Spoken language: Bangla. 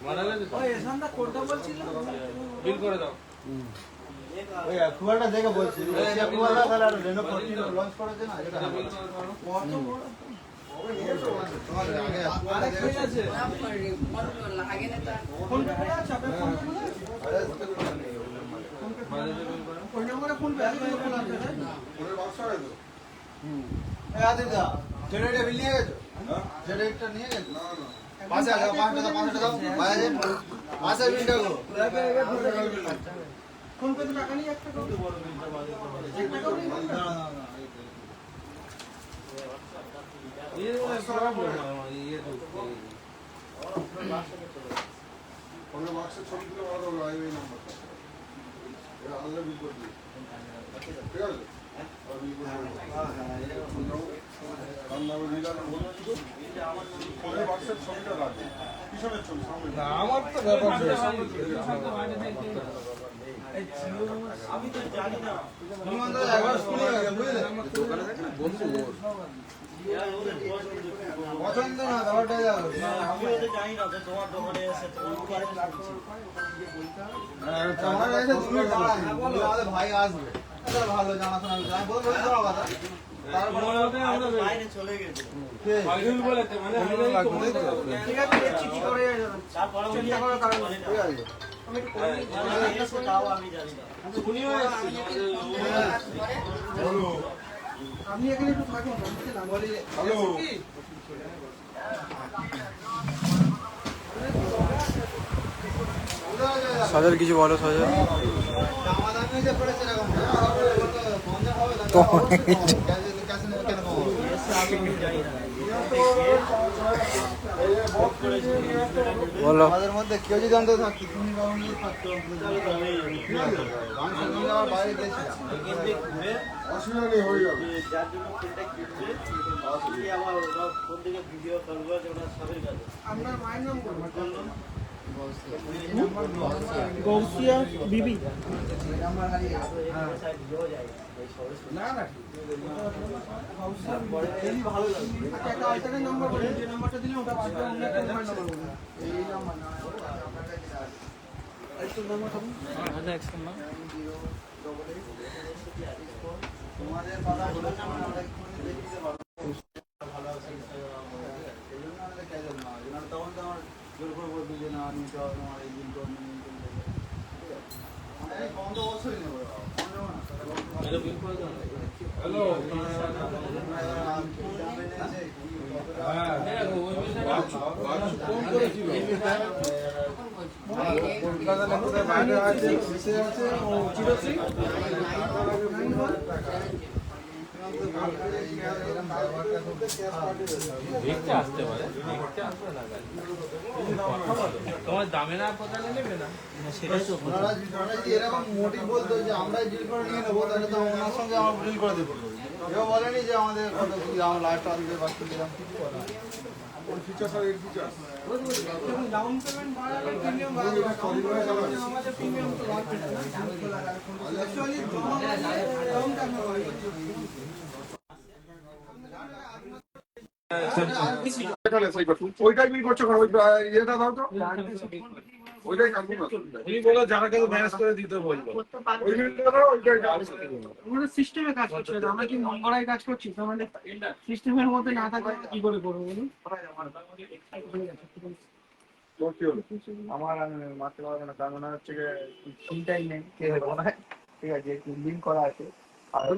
মারা গেছে তো। ওই এসানটা করতে বলছিল বিল করে দাও। ওই কুয়াটা দেখে বলছি এই কুয়াটা তাহলে আর রেনো 14 লঞ্চ করেছে না এটা বিল করে দাও। কত বড় তোমার আগে কুয়াটা আরে ঠিক আছে লাগে না তা ফোন পে করে আছে আপনার ফোন পে করে বাজাজে বিল করো। কোন নম্বরে ফোন পে আছে খোলা আছে তাই না ওরে বাক্সা রে তো এই আদিদা জেনারেটর বিল নিয়ে গেছো জেনারেটর নিয়ে গেছো না না পাশে আগে 500 দাও বাজাজে পাশে বিল দাও ফোন পে তো টাকা নিয়ে একটা করতে বড় বিলটা বাজে এক টাকাও নেই না না না ये सारा बोल रहा हूं ये तो ওর বাক্সে ছবি তুলে বড় বড় আইওই নাম্বার এটা আলাদা বিল করে দিই ঠিক আছে আর বিল করে আমরা রিগান বলে দিই ওর বাক্সের ছবিটা রাখি পিছনের ছবি সামনে না আমার তো ব্যাপার আমি তো জানি না নিমন্ত্রণ একবার শুনে গেছে বুঝলে বন্ধু পছন্দ না দাওয়াটা যাও আমি তো জানি না তোমার দোকানে এসে আমার কাছে তুমি বলো আমাদের ভাই আসবে এটা ভালো জানাশোনা আমি বলবো বড় কথা তারপরে আমরা বাইরে চলে গেছে ফাইল বলেতে মানে আমরা লাগবে তো ঠিক আছে দেখছি কি করে তারপরে চিন্তা করার কারণ নেই ঠিক আছে আমি একটু করে এসে দাও আমি জানি না শুনিও হ্যালো আপনি এখানে একটু থাকুন আমি বলি হ্যালো সাজার কিছু বলো সাজা জামা দামি যে পড়েছে এরকম বন্ধ হবে তো কাছে কেন আমি জানি না বলো আমাদের মধ্যে কেউ যদি জানতে থাকতো তুমি বাবু নিয়ে থাকতো ঠিক আছে আমি সঙ্গে আমার বাইরে গেছিলাম ঘুরে অসুবিধা নেই হয়ে যাবে যার জন্য ফোনটা কিনছে আসলে আমার ফোন থেকে ভিডিও কল করে ওটা সবের কাছে আপনার মায়ের নাম বলুন গৌসিয়া বিবি নাম্বার হারিয়ে না না এই ভালো লাগবে একটা আলটারেট নাম্বার বলুন যে নাম্বারটা দিলে ওটা বাদ দিয়ে অন্য একটা মোবাইল নাম্বার বলুন এই নাম্বার না একটু নাম্বার বলুন তোমাদের কথা বলে আমরা দেখতে পারবো ভালো আছে এই জন্য আমাদের ক্যাজুয়াল না যেন তখন তো আমার জোর করে বলতো যে না আমি তো তোমার এই দিন করবো এই বন্ধ অবশ্যই নেবো এটা বিল করে দাও হ্যালো হ্যাঁ দেখো ওই ফোন করেছিল কলকাতা লেখতে বাইরে আছে এসে আছে ও 06 দেখতে আসতে পারে দেখতে আসবে না গাড়ি তোমার দামে না পছন্দ নেবে না সেটাই তো ওনারা যদি এরকম মোটিভ বলতো যে আমরাই ডিল করে নিয়ে নেবো তাহলে তো ওনার সঙ্গে আমার ডিল করে দেবো এও বলেনি যে আমাদের কত কি আমার লাস্ট আসবে বাকি দিলাম কিছু করে না ওর ফিচার্স আর এর ফিচার্স ডাউন পেমেন্ট বাড়ালে প্রিমিয়াম বাড়াবে আমাদের প্রিমিয়াম তো বাড়বে না অ্যাকচুয়ালি জমা ডাউন টাকা বাড়বে ওইটাই বিল করছো ওই ইয়েটা দাও তো ওইটাই কাটবো না তুমি বলো যারা কেউ ম্যানেজ করে দিতে বলবো ওই বিলটা দাও ওইটাই কাটবো আমাদের সিস্টেমে কাজ করছে আমরা কি মঙ্গলায় কাজ করছি তো আমাদের সিস্টেমের মধ্যে না থাকলে কি করে করবো বলুন আমার মারতে পারবো না কারণ হচ্ছে চিন্তাই নেই কে হবে না ঠিক আছে লিঙ্ক করা আছে আর